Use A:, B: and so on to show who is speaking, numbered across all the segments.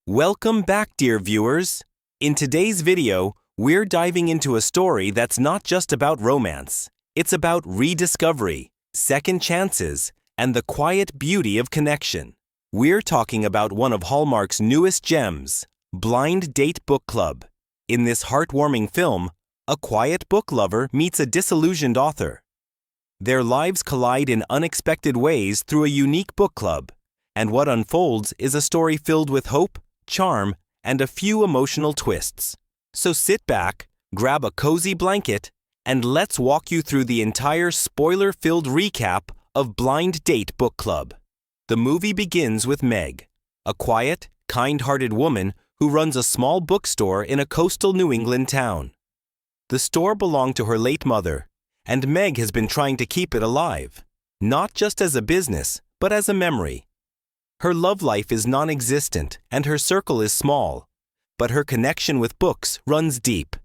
A: Welcome back, dear viewers. In today's video, we're diving into a story that's not just about romance. It's about rediscovery, second chances, and the quiet beauty of connection. We're talking about one of Hallmark's newest gems, Blind Date Book Club. In this heartwarming film, a quiet book lover meets a disillusioned author. Their lives collide in unexpected ways through a unique book club, and what unfolds is a story filled with hope, charm, and a few emotional twists. So sit back, grab a cozy blanket, and let's walk you through the entire spoiler-filled recap of Blind Date Book Club. The movie begins with Meg, a quiet, kind-hearted woman who runs a small bookstore in a coastal New England town. The store belonged to her late mother, and Meg has been trying to keep it alive, not just as a business, but as a memory. Her love life is non-existent and her circle is small, but her connection with books runs deep.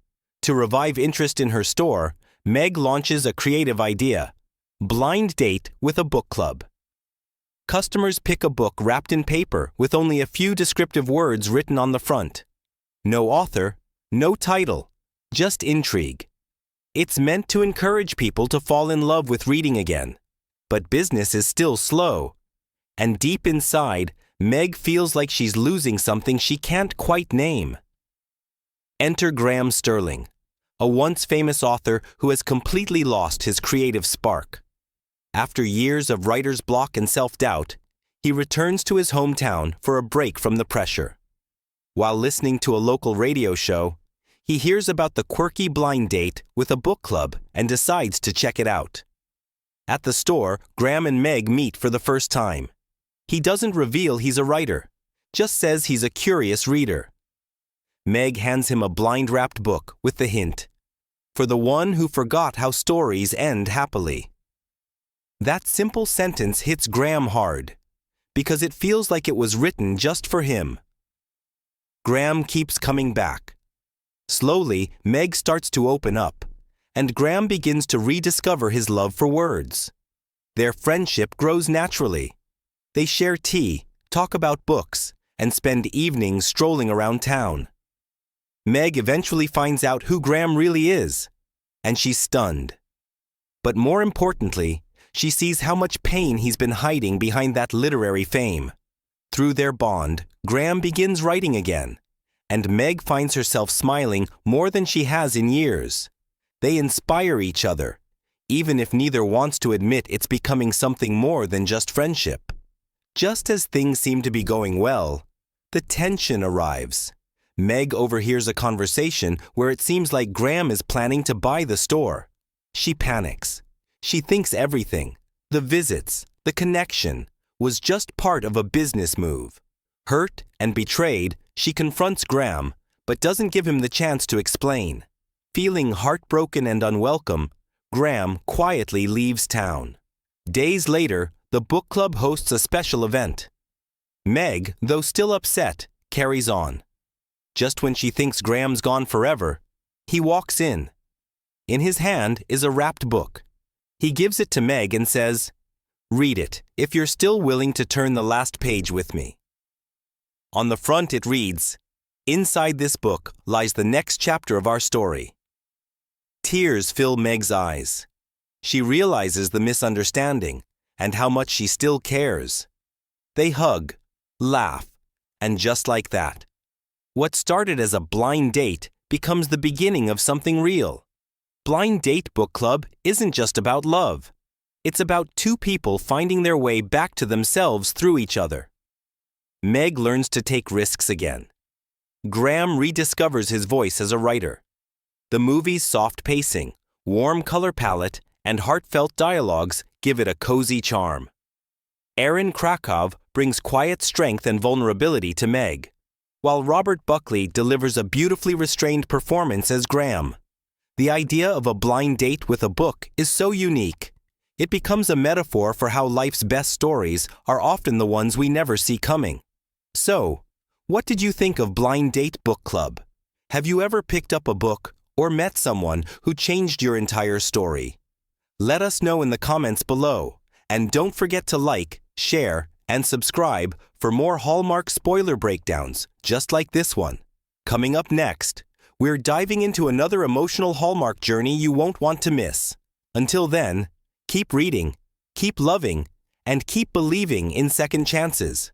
A: To revive interest in her store, Meg launches a creative idea: blind date with a book club. Customers pick a book wrapped in paper with only a few descriptive words written on the front. No author, no title, just intrigue. It's meant to encourage people to fall in love with reading again. But business is still slow. And deep inside, Meg feels like she's losing something she can't quite name. Enter Graham Sterling, a once famous author who has completely lost his creative spark. After years of writer's block and self-doubt, he returns to his hometown for a break from the pressure. While listening to a local radio show, he hears about the quirky blind date with a book club and decides to check it out. At the store, Graham and Meg meet for the first time. He doesn't reveal he's a writer, just says he's a curious reader. Meg hands him a blind-wrapped book with the hint, "For the one who forgot how stories end happily." That simple sentence hits Graham hard, because it feels like it was written just for him. Graham keeps coming back. Slowly, Meg starts to open up, and Graham begins to rediscover his love for words. Their friendship grows naturally. They share tea, talk about books, and spend evenings strolling around town. Meg eventually finds out who Graham really is, and she's stunned. But more importantly, she sees how much pain he's been hiding behind that literary fame. Through their bond, Graham begins writing again, and Meg finds herself smiling more than she has in years. They inspire each other, even if neither wants to admit it's becoming something more than just friendship. Just as things seem to be going well, the tension arrives. Meg overhears a conversation where it seems like Graham is planning to buy the store. She panics. She thinks everything, the visits, the connection, was just part of a business move. Hurt and betrayed, she confronts Graham, but doesn't give him the chance to explain. Feeling heartbroken and unwelcome, Graham quietly leaves town. Days later, the book club hosts a special event. Meg, though still upset, carries on. Just when she thinks Graham's gone forever, he walks in. In his hand is a wrapped book. He gives it to Meg and says, "Read it, if you're still willing to turn the last page with me." On the front it reads, "Inside this book lies the next chapter of our story." Tears fill Meg's eyes. She realizes the misunderstanding and how much she still cares. They hug, laugh, and just like that, what started as a blind date becomes the beginning of something real. Blind Date Book Club isn't just about love. It's about two people finding their way back to themselves through each other. Meg learns to take risks again. Graham rediscovers his voice as a writer. The movie's soft pacing, warm color palette, and heartfelt dialogues give it a cozy charm. Aaron Krakow brings quiet strength and vulnerability to Meg, while Robert Buckley delivers a beautifully restrained performance as Graham. The idea of a blind date with a book is so unique. It becomes a metaphor for how life's best stories are often the ones we never see coming. So, what did you think of Blind Date Book Club? Have you ever picked up a book or met someone who changed your entire story? Let us know in the comments below, and don't forget to like, share, and subscribe for more Hallmark spoiler breakdowns just like this one. Coming up next, we're diving into another emotional Hallmark journey you won't want to miss. Until then, keep reading, keep loving, and keep believing in second chances.